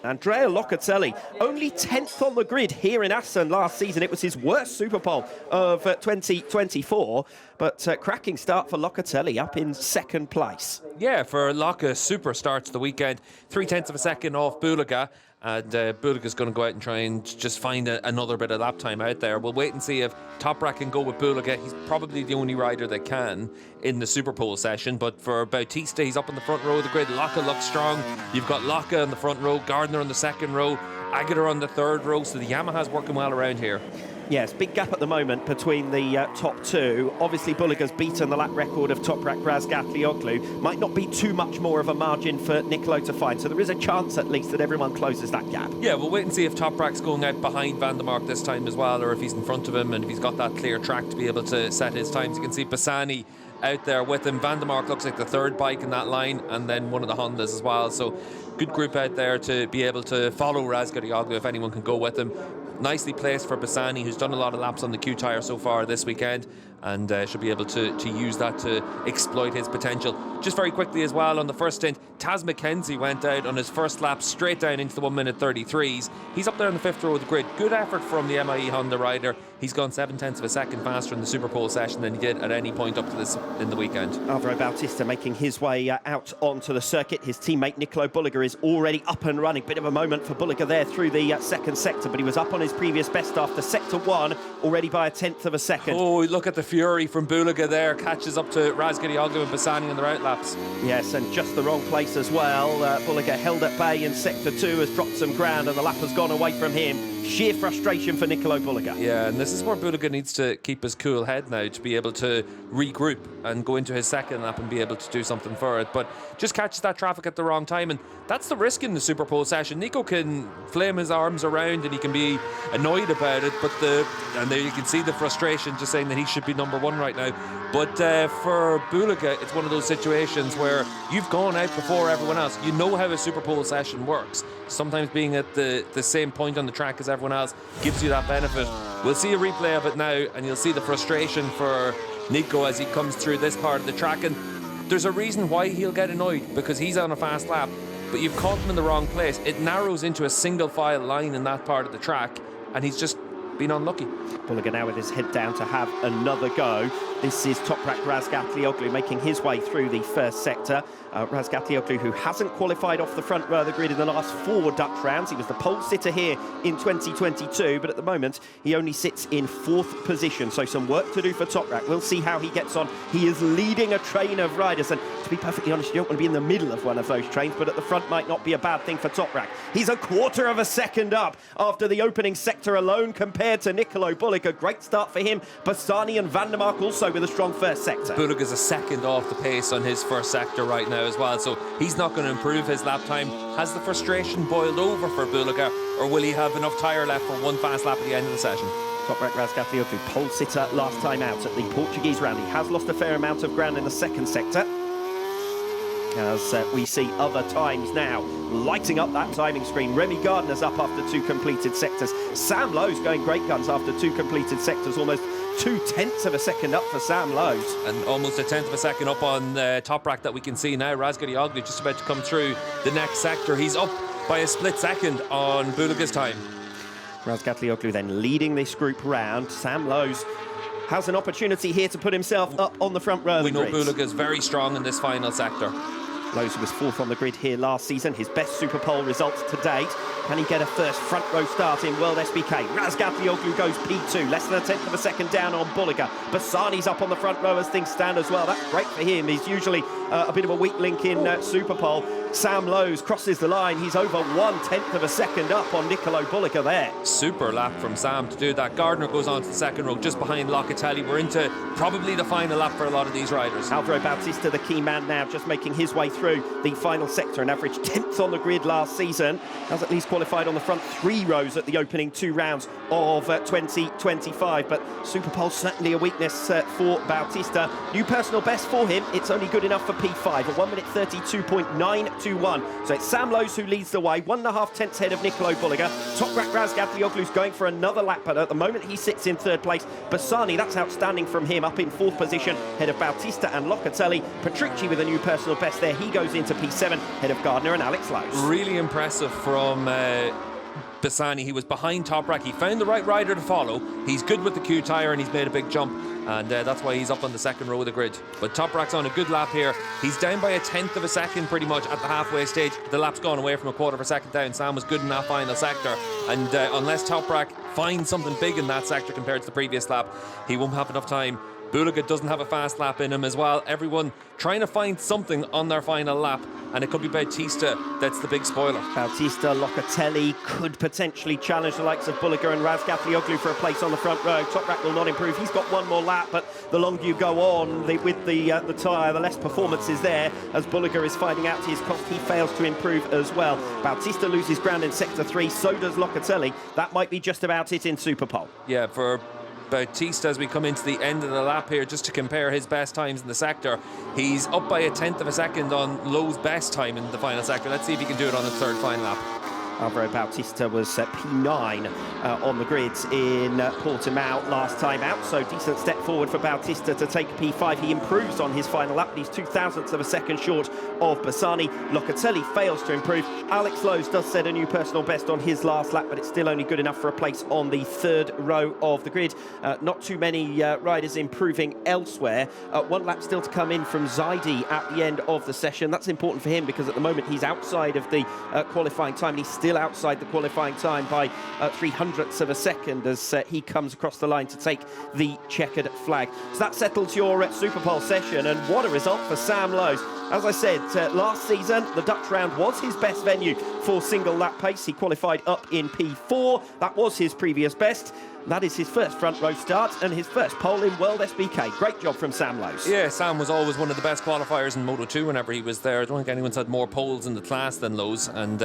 Andrea Locatelli, only 10th on the grid here in Assen last season. It was his worst Superpole of 2024, but cracking start for Locatelli, up in second place. Yeah, for Locke, super start to the weekend. 0.3 of a second off Bulaga. And Bulaga's going to go out and try and just find another bit of lap time out there. We'll wait and see if Toprak can go with Bulaga. He's probably the only rider that can in the Superpole session. But for Bautista, he's up in the front row of the grid. Locke looks strong. You've got Locke on the front row, Gardner on the second row, Aguilar on the third row. So the Yamaha's working well around here. Yes, big gap at the moment between the top two. Obviously, Bulaga's beaten the lap record of Toprak Razgatlioglu. Might not be too much more of a margin for Nicolo to find, so there is a chance at least that everyone closes that gap. Yeah, we'll wait and see if Toprak's going out behind Van der Mark this time as well, or if he's in front of him and if he's got that clear track to be able to set his times. You can see Bassani out there with him. Van der Mark looks like the third bike in that line, and then one of the Hondas as well. So good group out there to be able to follow Razgatlioglu if anyone can go with him. Nicely placed for Bassani, who's done a lot of laps on the Q tyre so far this weekend, and should be able to use that to exploit his potential. Just very quickly as well, on the first stint, Taz McKenzie went out on his first lap straight down into the 1:33s. He's up there in the fifth row of the grid. Good effort from the MIE Honda rider. He's gone 0.7 of a second faster in the Superpole session than he did at any point up to this in the weekend. Alvaro Bautista making his way out onto the circuit. His teammate Nicolo Bulaga is already up and running. Bit of a moment for Bulaga there through the second sector, but he was up on his previous best after sector one, already by 1/10 of a second. Oh, look at the fury from Bulaga there. Catches up to Razgatlioglu and Bassani on the right laps. Yes, and just the wrong place as well. Bulaga held at bay in sector two, has dropped some ground, and the lap has gone away from him. Sheer frustration for Nicolo Bulaga. Yeah, and this is where Bulaga needs to keep his cool head now to be able to regroup and go into his second lap and be able to do something for it. But just catches that traffic at the wrong time, and that's the risk in the Superpole session. Nico can flame his arms around and he can be annoyed about it, but and there you can see the frustration, just saying that he should be number one right now. But for Bulaga, it's one of those situations where you've gone out before everyone else. You know how a Superpole session works. Sometimes being at the same point on the track as everyone else gives you that benefit. We'll see a replay of it now, and you'll see the frustration for Nico as he comes through this part of the track. And there's a reason why he'll get annoyed, because he's on a fast lap, but you've caught him in the wrong place. It narrows into a single file line in that part of the track, and he's just been unlucky. Bulaga now with his head down to have another go. This is Toprak Razgatlioglu making his way through the first sector. Razgatlioglu, who hasn't qualified off the front row of the grid in the last 4 Dutch rounds. He was the pole sitter here in 2022, but at the moment he only sits in 4th position, so some work to do for Toprak. We'll see how he gets on. He is leading a train of riders, and to be perfectly honest, you don't want to be in the middle of one of those trains, but at the front might not be a bad thing for Toprak. He's a 1/4 of a second up after the opening sector alone compared to Nicolo Bulaga. Great start for him. Bassani and Van der Mark also with a strong first sector. Bulaga's a second off the pace on his first sector right now as well, so he's not going to improve his lap time. Has the frustration boiled over for Bulaga, or will he have enough tyre left for one fast lap at the end of the session? Toprak Razgatlioglu, pole sitter last time out at the Portuguese round. He has lost a fair amount of ground in the second sector, as we see other times now lighting up that timing screen. Remy Gardner's up after 2 completed sectors. Sam Lowe's going great guns after 2 completed sectors. Almost 0.2 of a second up for Sam Lowe's. And almost 1/10 of a second up on Toprak that we can see now. Razgatlioglu just about to come through the next sector. He's up by a split second on Bulaga's time. Razgatlioglu then leading this group round. Sam Lowe's has an opportunity here to put himself up on the front row of the grid. We know Bulaga's very strong in this final sector. Lowe's was 4th on the grid here last season, his best Superpole results to date. Can he get a first front row start in WorldSBK? Razgatlioglu goes P2, less than 1/10 of a second down on Bulaga. Bassani's up on the front row as things stand as well. That's great for him. He's usually a bit of a weak link in Superpole. Sam Lowe's crosses the line. He's over 1/10 of a second up on Nicolo Bulaga there. Super lap from Sam to do that. Gardner goes on to the second row just behind Locatelli. We're into probably the final lap for a lot of these riders. Alvaro Bautista, the key man now, just making his way through the final sector, an average 10th on the grid last season. Has at least qualified qualified on the front 3 rows at the opening 2 rounds of 2025. But Superpole certainly a weakness for Bautista. New personal best for him. It's only good enough for P5, a 1 minute 32.921. So it's Sam Lowes who leads the way, 1.5 tenths ahead of Nicolo Bulliger. Toprak Razgatlioglu's going for another lap, but at the moment he sits in 3rd place. Bassani, that's outstanding from him, up in 4th position, ahead of Bautista and Locatelli. Petrucci with a new personal best there. He goes into P7, ahead of Gardner and Alex Lowes. Really impressive from Bassani. He was behind Toprak. He found the right rider to follow. He's good with the Q tyre and he's made a big jump, and that's why he's up on the 2nd row of the grid. But Toprak's on a good lap here. He's down by 1/10 of a second pretty much at the halfway stage. The lap's gone away from 1/4 of a second down. Sam was good in that final sector, and unless Toprak finds something big in that sector compared to the previous lap, he won't have enough time. Bulliger doesn't have a fast lap in him as well. Everyone trying to find something on their final lap, and it could be Bautista that's the big spoiler. Bautista, Locatelli could potentially challenge the likes of Bulliger and Razgatlioglu for a place on the front row. Toprak will not improve. He's got one more lap, but the longer you go on with the tyre, the less performance is there. As Bulliger is finding out to his cost, he fails to improve as well. Bautista loses ground in sector 3, so does Locatelli. That might be just about it in Superpole. Yeah, for Bautista, as we come into the end of the lap here, just to compare his best times in the sector, he's up by 1/10 of a second on Lowe's best time in the final sector. Let's see if he can do it on the 3rd final lap. Alvaro Bautista was P9 on the grids in Portimao last time out, so decent step forward for Bautista to take P5. He improves on his final lap, but he's 0.02 of a second short of Bassani. Locatelli fails to improve. Alex Lowes does set a new personal best on his last lap, but it's still only good enough for a place on the 3rd row of the grid. Not too many riders improving elsewhere. 1 lap still to come in from Zaidi at the end of the session. That's important for him because at the moment he's outside of the qualifying time, and he's still outside the qualifying time by 0.03 of a second as he comes across the line to take the checkered flag. So that settles your Superpole session, and what a result for Sam Lowes. As I said, last season the Dutch round was his best venue for single lap pace. He qualified up in P4. That was his previous best. That is his first front row start and his first pole in WorldSBK. Great job from Sam Lowes. Yeah, Sam was always one of the best qualifiers in Moto2 whenever he was there. I don't think anyone's had more poles in the class than Lowes, and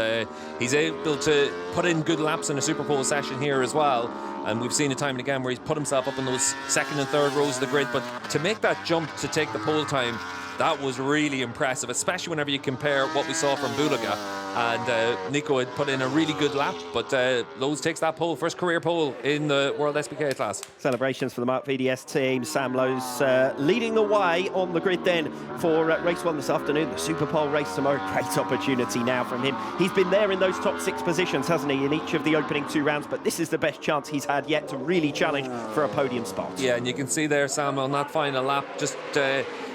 he's able to put in good laps in a Superpole session here as well. And we've seen it time and again where he's put himself up in those 2nd and 3rd rows of the grid. But to make that jump to take the pole time, that was really impressive, especially whenever you compare what we saw from Bulliger. And Nico had put in a really good lap, but Lowes takes that pole, first career pole in the WorldSBK class. Celebrations for the Mark VDS team. Sam Lowes leading the way on the grid then for race 1 this afternoon. The Superpole race tomorrow. Great opportunity now from him. He's been there in those top 6 positions, hasn't he, in each of the opening 2 rounds, but this is the best chance he's had yet to really challenge for a podium spot. Yeah, and you can see there Sam on that final lap just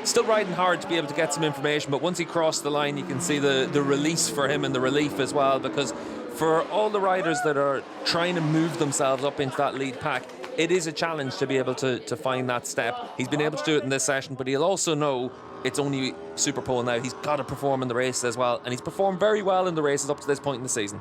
still riding hard to be able to get some information, but once he crossed the line you can see the release for him and the relief as well, because for all the riders that are trying to move themselves up into that lead pack, it is a challenge to be able to find that step. He's been able to do it in this session, but he'll also know it's only Superpole now. He's got to perform in the race as well, and he's performed very well in the races up to this point in the season.